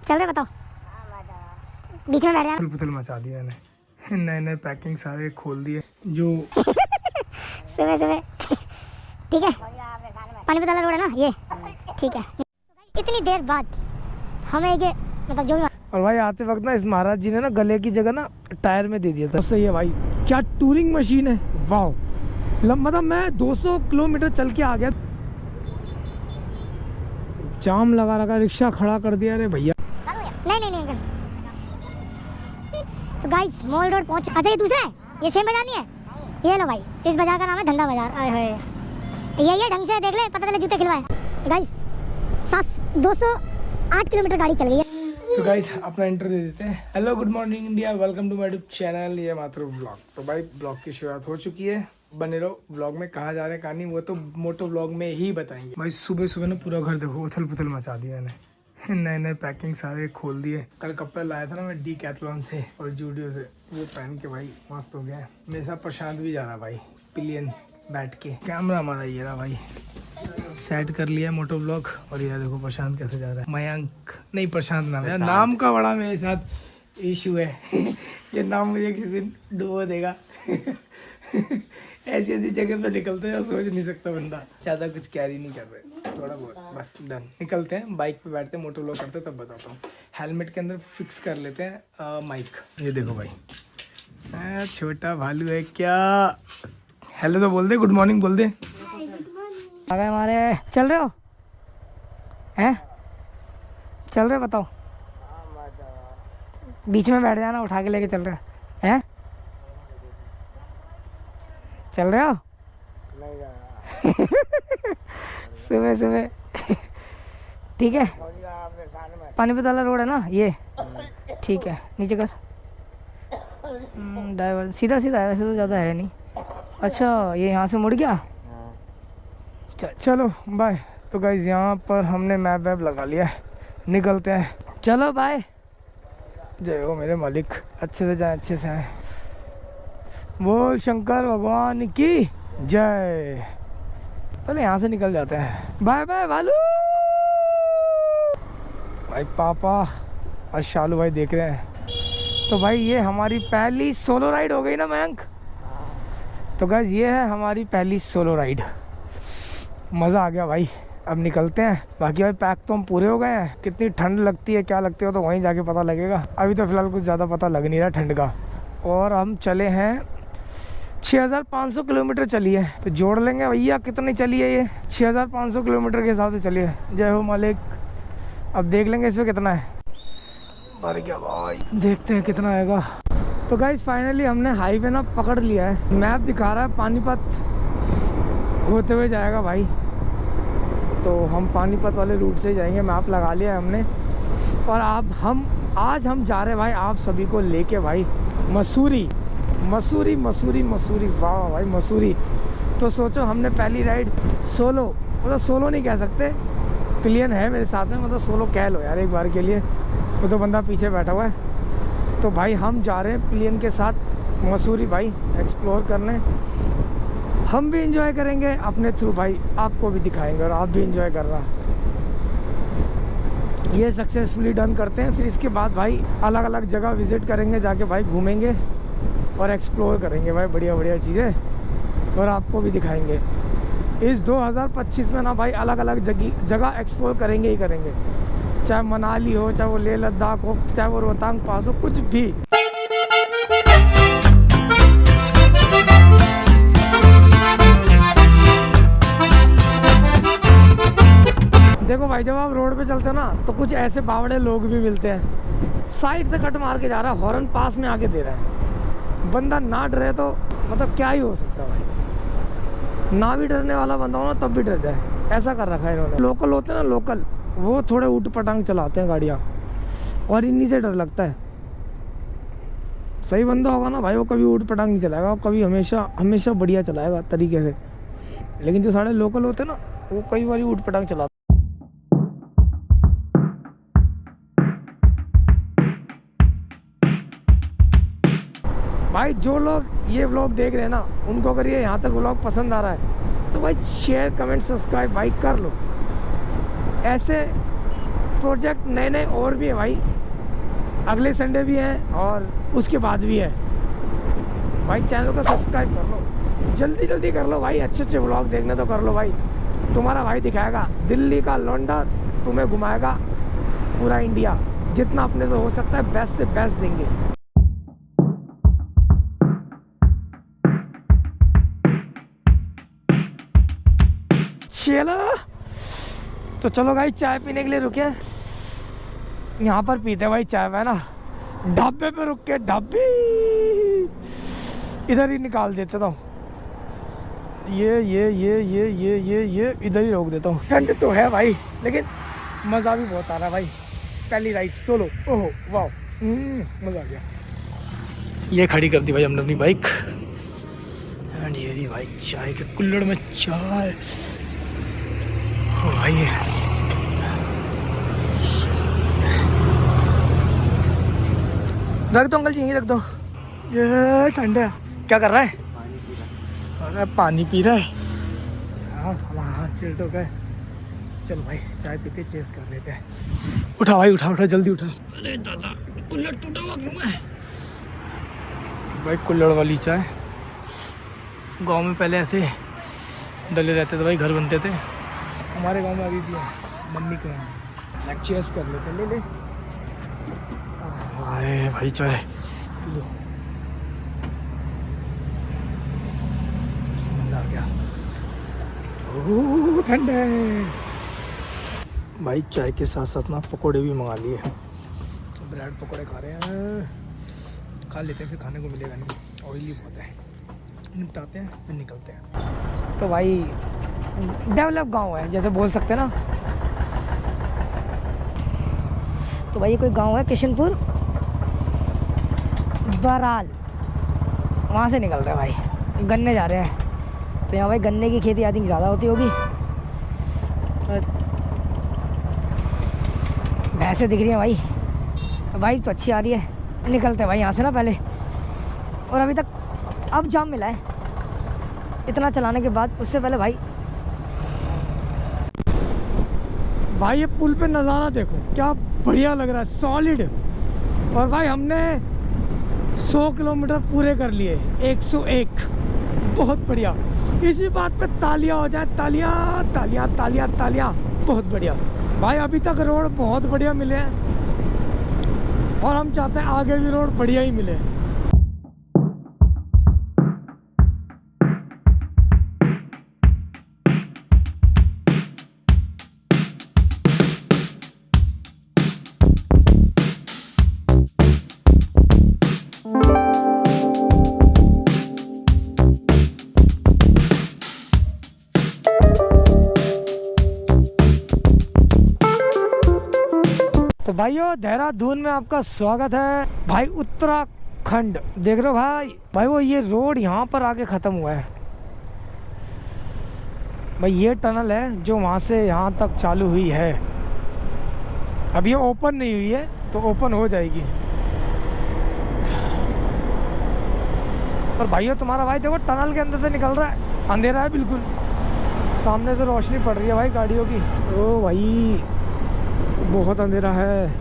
चल रहे बताओ, बीच में बैठ जाना। पुतल मचा दिया मैंने, नए नए पैकिंग सारे खोल दिए जो सुबह सुबह ठीक है, पानीपत रोड है ना ये, ठीक है। इतनी देर बाद हमें ये मतलब जो भी, और भाई आते वक्त ना इस महाराज जी ने ना गले की जगह ना टायर में दे दिया था। सही है भाई, क्या टूरिंग मशीन है, वाह। मतलब मैं 200 किलोमीटर चल के आ गया, जाम लगा रखा, रिक्शा खड़ा कर दिया। अरे भैया नहीं अंकल। तो गाइस मॉल रोड पहुंच, अच्छा ये दूसरा है, ये सेम बाजार नहीं है। ये लो भाई, इस बाजार का नाम है धंधा बाजार। ये ढंग से देख ले, पता चले जूते खिलवाए। गाइस 208 किलोमीटर गाड़ी चल गई है। तो गाइस अपना इंटर दे देते हैं। Hello good morning India, welcome to my YouTube channel, ये मात्र ब्लॉग। तो भाई ब्लॉग की शुरुआत हो चुकी है, बने रहो ब्लॉग में। कहाँ जा रहे हैं कहाँ नहीं वो तो मोटो ब्लॉग में ही बताएंगे। भाई सुबह सुबह ना पूरा घर देखो उथल पुथल मचा दिया मैंने, नए नए पैकिंग सारे खोल दिए। कल कपड़े लाया था ना मैं डीकैथलॉन से और जूडियो से, वो पहन के भाई मस्त हो गया। मेरे साथ प्रशांत भी जा रहा भाई, पिलियन बैठ के। कैमरा हमारा ये रहा भाई, सेट कर लिया मोटो ब्लॉग। और ये देखो प्रशांत कैसे जा रहा है। मयंक नहीं, प्रशांत नाम है, नाम का बड़ा मेरे साथ इशू है ये नाम मुझे किसी दिन डुबो देगा ऐसी ऐसी जगह पे निकलते हैं, सोच नहीं सकता बंदा। ज़्यादा कुछ कैरी नहीं कर रहे, थोड़ा बहुत बस, डन। निकलते हैं, बाइक पे बैठते हैं, मोटो ब्लॉग करते हैं, तब बताता हूँ। हेलमेट के अंदर फिक्स कर लेते हैं माइक। ये देखो भाई, छोटा भालू है क्या। हेलो तो बोल दे, गुड मॉर्निंग बोल दे। आ गए हमारे, चल रहे हो हैं, चल रहे बताओ, बीच में बैठ जाना, उठा के लेके चल रहे हैं, चल रहे हो सुबह सुबह ठीक है। पानीपत वाला रोड है ना ये, ठीक है। नीचे कर, ड्राइवर सीधा सीधा है, वैसे तो ज़्यादा है नहीं। अच्छा ये यहाँ से मुड़ गया, चलो बाय। तो गाइज यहाँ पर हमने मैप वैप लगा लिया है, निकलते हैं, चलो बाय। जय हो मेरे मालिक, अच्छे से जाए अच्छे से आए, बोल शंकर भगवान की जय। पहले यहाँ से निकल जाते हैं, बाय बाय भालू। भाई पापा और शालू भाई देख रहे हैं। तो भाई ये हमारी पहली सोलो राइड हो गई ना मयंक। तो गाइज ये है हमारी पहली सोलो राइड, मज़ा आ गया भाई। अब निकलते हैं। बाकी भाई पैक तो हम पूरे हो गए हैं। कितनी ठंड लगती है क्या लगती है तो वहीं जाके पता लगेगा। अभी तो फिलहाल कुछ ज़्यादा पता लग नहीं रहा ठंड का। और हम चले हैं 6500 किलोमीटर चली है, तो जोड़ लेंगे भैया कितनी चली है ये। 6500 किलोमीटर के हिसाब से चलिए, जय हो मालिक। अब देख लेंगे इसमें कितना है, भर गया भाई, देखते हैं कितना आएगा। तो गाइस फाइनली हमने हाईवे ना पकड़ लिया है, मैप दिखा रहा है पानीपत होते हुए जाएगा भाई। तो हम पानीपत वाले रूट से जाएंगे, मैप लगा लिया है हमने। और आज हम जा रहे हैं भाई आप सभी को लेके भाई मसूरी। मसूरी मसूरी मसूरी, वाह भाई मसूरी। तो सोचो हमने पहली राइड सोलो, मतलब सोलो नहीं कह सकते, पिलियन है मेरे साथ में, मतलब सोलो कह लो यार एक बार के लिए, वो तो बंदा पीछे बैठा हुआ है। तो भाई हम जा रहे हैं पिलियन के साथ मसूरी भाई एक्सप्लोर करने। हम भी इंजॉय करेंगे अपने थ्रू भाई, आपको भी दिखाएंगे और आप भी इंजॉय करना। ये सक्सेसफुली डन करते हैं, फिर इसके बाद भाई अलग अलग जगह विज़िट करेंगे, जाके भाई घूमेंगे और एक्सप्लोर करेंगे भाई बढ़िया बढ़िया चीज़ें, और आपको भी दिखाएंगे। इस 2025 में ना भाई अलग अलग जगह एक्सप्लोर करेंगे ही करेंगे, चाहे मनाली हो, चाहे वो लेह लद्दाख हो, चाहे वो रोहतांग पास हो, कुछ भी। देखो भाई जब आप रोड पे चलते हो ना तो कुछ ऐसे बावड़े लोग भी मिलते हैं, साइड से कट मार के जा रहा है, हॉर्न पास में आके दे रहा है। बंदा ना डरे तो मतलब क्या ही हो सकता है भाई, ना भी डरने वाला बंदा हो ना तब भी डर जाए, ऐसा कर रखा है इन्होंने। लोकल होते हैं ना लोकल, वो थोड़े ऊट पटांग चलाते हैं गाड़ियाँ, और इन्हीं से डर लगता है। सही बंदा होगा ना भाई वो कभी ऊट पटांग नहीं चलाएगा, वो कभी हमेशा बढ़िया चलाएगा तरीके से। लेकिन जो सारे लोकल होते हैं ना वो कई बार ऊट पटांग चलाते। भाई जो लोग ये व्लॉग देख रहे हैं ना, उनको अगर ये यहाँ तक व्लॉग पसंद आ रहा है तो भाई शेयर कमेंट सब्सक्राइब भाई कर लो। ऐसे प्रोजेक्ट नए नए और भी है भाई, अगले संडे भी हैं और उसके बाद भी है भाई। चैनल को सब्सक्राइब कर लो, जल्दी जल्दी कर लो भाई, अच्छे अच्छे व्लॉग देखने तो कर लो भाई। तुम्हारा भाई दिखाएगा दिल्ली का लौंडा, तुम्हें घुमाएगा पूरा इंडिया, जितना अपने से हो सकता है बेस्ट से बेस्ट देंगे। चलो तो चलो भाई, चाय पीने के लिए रुके, यहाँ पर पीते भाई चाय है ना, ढाबे पे रुक के, ढाबे इधर ही निकाल देता हूँ, ये इधर ही रोक देता हूँ। ठंड तो है भाई, लेकिन मज़ा भी बहुत आ रहा है भाई। पहली राइड सोलो, ओहो वाह, मज़ा आ गया। ये खड़ी कर दी भाई हमने अपनी बाइक, एंड ये रही भाई चाय के कुल्हड़ में चाय। ओ भाई रख दो अंकल जी, यहीं रख दो। ये ठंड है, क्या कर रहा है? अरे पानी पी रहा है। हाँ चिल्ड हो गए। चलो भाई चाय पीते चेस कर लेते हैं। उठा भाई, उठा उठा जल्दी उठा। अरे दादा कुल्हड़ टूटा हुआ क्यों है भाई? कुल्हड़ वाली चाय गांव में पहले ऐसे डले रहते थे भाई, घर बनते थे हमारे गांव में, अभी भी है मम्मी के वहाँ। चेस कर लेते, ले ले भाई चाय पी लो, मज़ा आ गया। ओह ठंड है भाई। चाय के साथ साथ ना पकोड़े भी मंगा लिए, ब्रेड पकोड़े खा रहे हैं, खा लेते हैं फिर खाने को मिलेगा नहीं, ऑयली बहुत है। निपटाते हैं फिर निकलते हैं। तो भाई डेवलप गांव है जैसे बोल सकते हैं ना। तो भाई ये कोई गांव है किशनपुर बराल, वहाँ से निकल रहे हैं भाई, गन्ने जा रहे हैं। तो यहाँ भाई गन्ने की खेती आई थिंक ज़्यादा होती होगी। भैंसें दिख रही हैं भाई, भाई तो अच्छी आ रही है। निकलते हैं भाई यहाँ से ना पहले, और अभी तक अब जाम मिला है इतना चलाने के बाद, उससे पहले भाई ये पुल पे नज़ारा देखो क्या बढ़िया लग रहा है, सॉलिड। और भाई हमने 100 किलोमीटर पूरे कर लिए, 101, बहुत बढ़िया। इसी बात पे तालियां हो जाए, तालियां तालियां तालियां तालियां, बहुत बढ़िया भाई। अभी तक रोड बहुत बढ़िया मिले हैं और हम चाहते हैं आगे भी रोड बढ़िया ही मिले। तो भाइयों देहरादून में आपका स्वागत है भाई। उत्तराखंड देख रहे हो भाई वो ये रोड यहाँ पर आके ख़त्म हुआ है भाई। ये टनल है जो वहाँ से यहाँ तक चालू हुई है, अब ये ओपन नहीं हुई है, तो ओपन हो जाएगी। और भाइयों तुम्हारा भाई देखो टनल के अंदर से निकल रहा है, अंधेरा है बिल्कुल, सामने से रोशनी पड़ रही है भाई गाड़ियों की। ओ भाई बहुत अंधेरा है।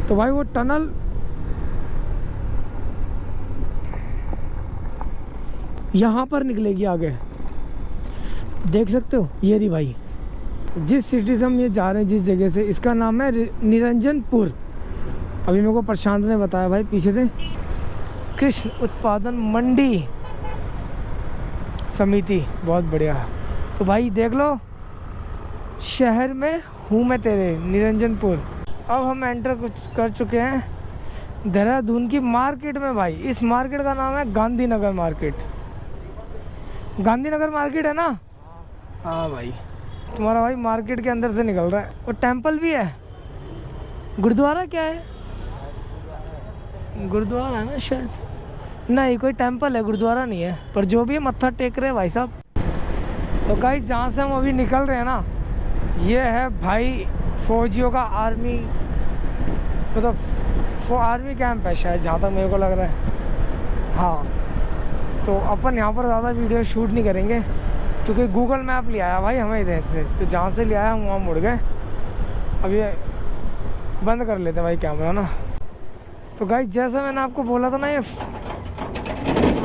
तो भाई वो टनल यहाँ पर निकलेगी आगे, देख सकते हो। ये रही भाई जिस सिटी से हम ये जा रहे हैं, जिस जगह से, इसका नाम है निरंजनपुर। अभी मेरे को प्रशांत ने बताया भाई पीछे से, कृषि उत्पादन मंडी समिति, बहुत बढ़िया। तो भाई देख लो शहर में हूँ मैं तेरे, निरंजनपुर। अब हम एंटर कर चुके हैं देहरादून की मार्केट में भाई। इस मार्केट का नाम है गांधीनगर मार्केट। गांधीनगर मार्केट है ना? हाँ भाई तुम्हारा भाई मार्केट के अंदर से निकल रहा है। और टेंपल भी है, गुरुद्वारा क्या है? गुरुद्वारा है ना शायद, नहीं कोई टेंपल है, गुरुद्वारा नहीं है। पर जो भी है मत्था टेक रहे हैं भाई साहब। तो गाइस जहाँ से हम अभी निकल रहे हैं ना, ये है भाई फौजियों का आर्मी, मतलब वो आर्मी कैंप है शायद, जहाँ तक मेरे को लग रहा है। हाँ तो अपन यहाँ पर ज़्यादा वीडियो शूट नहीं करेंगे क्योंकि गूगल मैप ले आया भाई हमें इधर से, तो जहाँ से ले आया हम वहाँ मुड़ गए। अब ये बंद कर लेते हैं भाई कैमरा ना। तो गाइस जैसा मैंने आपको बोला था ना, ये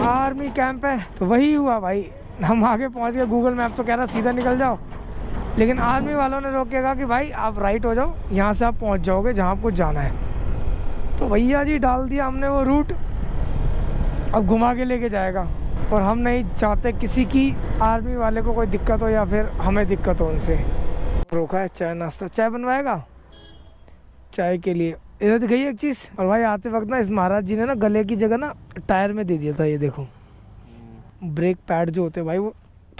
आर्मी कैंप है, तो वही हुआ भाई। हम आगे पहुँच गए, गूगल मैप तो कह रहा सीधा निकल जाओ, लेकिन आर्मी वालों ने रोक के कहा कि भाई आप राइट हो जाओ, यहाँ से आप पहुँच जाओगे जहाँ आपको जाना है। तो भैया जी डाल दिया हमने वो रूट, अब घुमा के लेके जाएगा। और हम नहीं चाहते किसी की, आर्मी वाले को कोई दिक्कत हो या फिर हमें दिक्कत हो उनसे। रोका है चाय नाश्ता, चाय बनवाएगा चाय के लिए। इधर दिखाई एक चीज़, और भाई आते वक्त ना इस महाराज जी ने ना गले की जगह ना टायर में दे दिया था, ये देखो ब्रेक पैड जो होते हैं भाई वो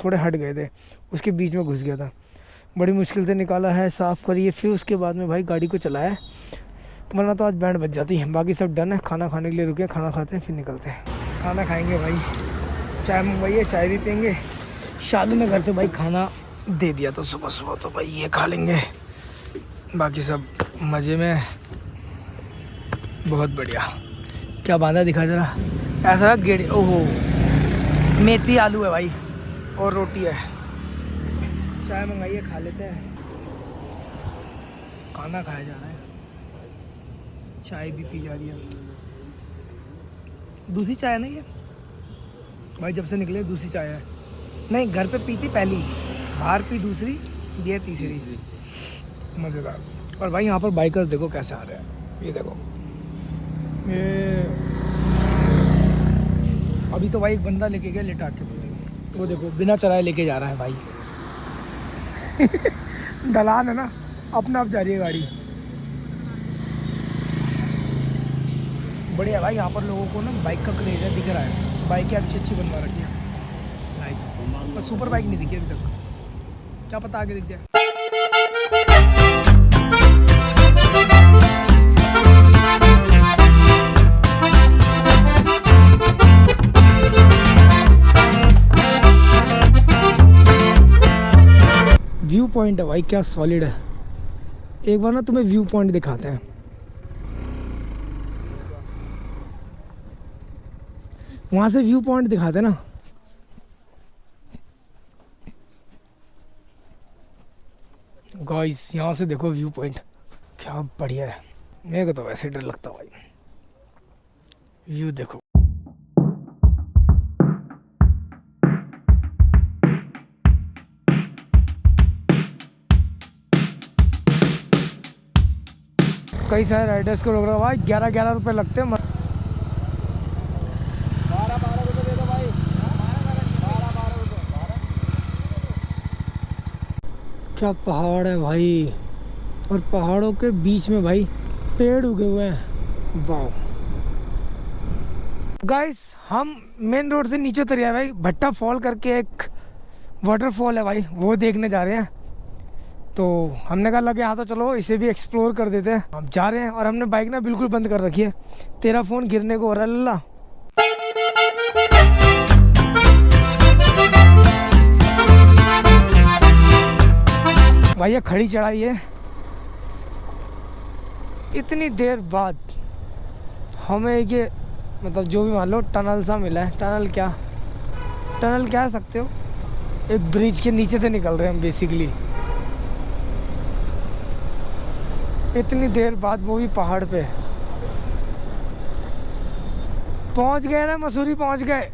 थोड़े हट गए थे, उसके बीच में घुस गया था। बड़ी मुश्किल से निकाला है, साफ़ करिए, फिर उसके बाद में भाई गाड़ी को चलाया है, वरना तो आज बैंड बज जाती है। बाकी सब डन है, खाना खाने के लिए रुके, खाना खाते हैं फिर निकलते हैं। खाना खाएंगे भाई, चाय मंगवाइए, चाय भी पियेंगे। शालू ने घर से भाई खाना दे दिया था सुबह सुबह, तो भाई ये खा लेंगे। बाकी सब मज़े में, बहुत बढ़िया। क्या बांधा दिखा जरा, ऐसा गेड़ी, ओहो मेथी आलू है भाई और रोटी है। चाय मंगाइए, खा लेते हैं। खाना खाया जा रहा है, चाय भी पी जा रही है। दूसरी चाय है ना ये भाई, जब से निकले दूसरी चाय है। नहीं घर पे पी थी पहली, बाहर पी दूसरी, ये तीसरी। मज़ेदार। और भाई यहाँ पर बाइकर्स देखो कैसे आ रहे हैं, ये देखो। ये अभी तो भाई एक बंदा लेके गया लिटा के पूरे, तो वो देखो बिना चलाए लेके जा रहा है भाई। ढलान है ना, अपने आप जा रही है गाड़ी। बढ़िया भाई, यहाँ पर लोगों को ना बाइक का क्रेज है, दिख रहा है। बाइकें अच्छी अच्छी बनवा रखी है, नाइस। पर सुपर बाइक नहीं दिखी अभी तक, क्या पता आगे दिख जाए। व्यू पॉइंट है भाई, क्या सॉलिड है। एक बार ना तुम्हें व्यू पॉइंट दिखाते हैं। वहाँ से व्यू पॉइंट दिखाते ना। गाइस यहाँ से देखो व्यू पॉइंट, क्या बढ़िया है। मेरे को तो वैसे डर लगता भाई, व्यू देखो। कई सारे राइडर्स को रोक रहा है भाई, 11-11 रुपये लगते हैं। 12 रुपये दे दो भाई, 12 रुपये। क्या पहाड़ है भाई, और पहाड़ों के बीच में भाई पेड़ उगे हुए हैं, वाह। गाइस हम मेन रोड से नीचे उतर आए भाई, भट्टा फॉल करके एक वाटरफॉल है भाई, वो देखने जा रहे हैं। तो हमने कहा लगे हाँ तो चलो इसे भी एक्सप्लोर कर देते हैं। हम जा रहे हैं, और हमने बाइक ना बिल्कुल बंद कर रखी है। तेरा फ़ोन गिरने को हो रहा है लल्ला। भाई ये खड़ी चढ़ाई है, इतनी देर बाद हमें ये मतलब जो भी मान लो टनल सा मिला है। टनल कह सकते हो, एक ब्रिज के नीचे से निकल रहे हैं हम बेसिकली। इतनी देर बाद, वो भी पहाड़ पे। पहुंच गए ना, मसूरी पहुंच गए।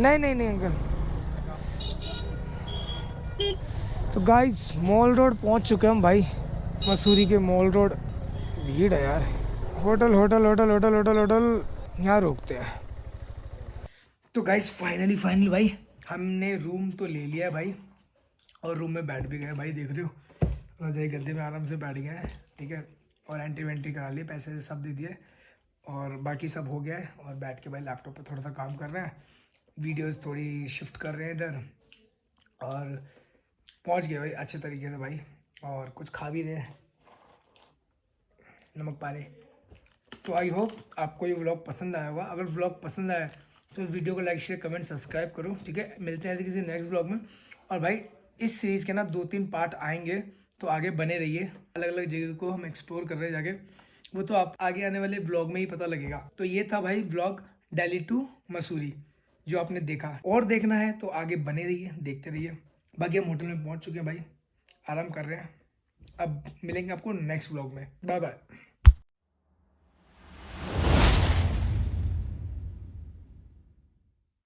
नहीं अंकल। तो गाइस मॉल रोड पहुंच चुके हम भाई, मसूरी के मॉल रोड। भीड़ है यार, होटल यहाँ रोकते हैं। तो गाइस फाइनली भाई हमने रूम तो ले लिया है भाई, और रूम में बैठ भी गए भाई, देख रहे हो रजाई गद्दे में आराम से बैठ गए हैं, ठीक है। और एंट्री वेंट्री करा लिए, पैसे सब दे दिए, और बाकी सब हो गया है। और बैठ के भाई लैपटॉप पे थोड़ा सा काम कर रहे हैं, वीडियोस थोड़ी शिफ्ट कर रहे हैं इधर, और पहुंच गए भाई अच्छे तरीके से भाई। और कुछ खा भी रहे हैं, नमक पारे। तो आई होप आपको ये व्लॉग पसंद आया होगा। अगर व्लॉग पसंद आया तो वीडियो को लाइक शेयर कमेंट सब्सक्राइब करो, ठीक है। मिलते हैं किसी नेक्स्ट व्लॉग में। और भाई इस सीरीज़ के ना 2-3 पार्ट आएंगे, तो आगे बने रहिए। अलग अलग जगह को हम एक्सप्लोर कर रहे हैं जाके, वो तो आप आगे आने वाले व्लॉग में ही पता लगेगा। तो ये था भाई व्लॉग दिल्ली टू मसूरी जो आपने देखा। और देखना है तो आगे बने रहिए, देखते रहिए। बाकी हम होटल में पहुंच चुके हैं भाई, आराम कर रहे हैं। अब मिलेंगे आपको नेक्स्ट व्लॉग में। Bye bye.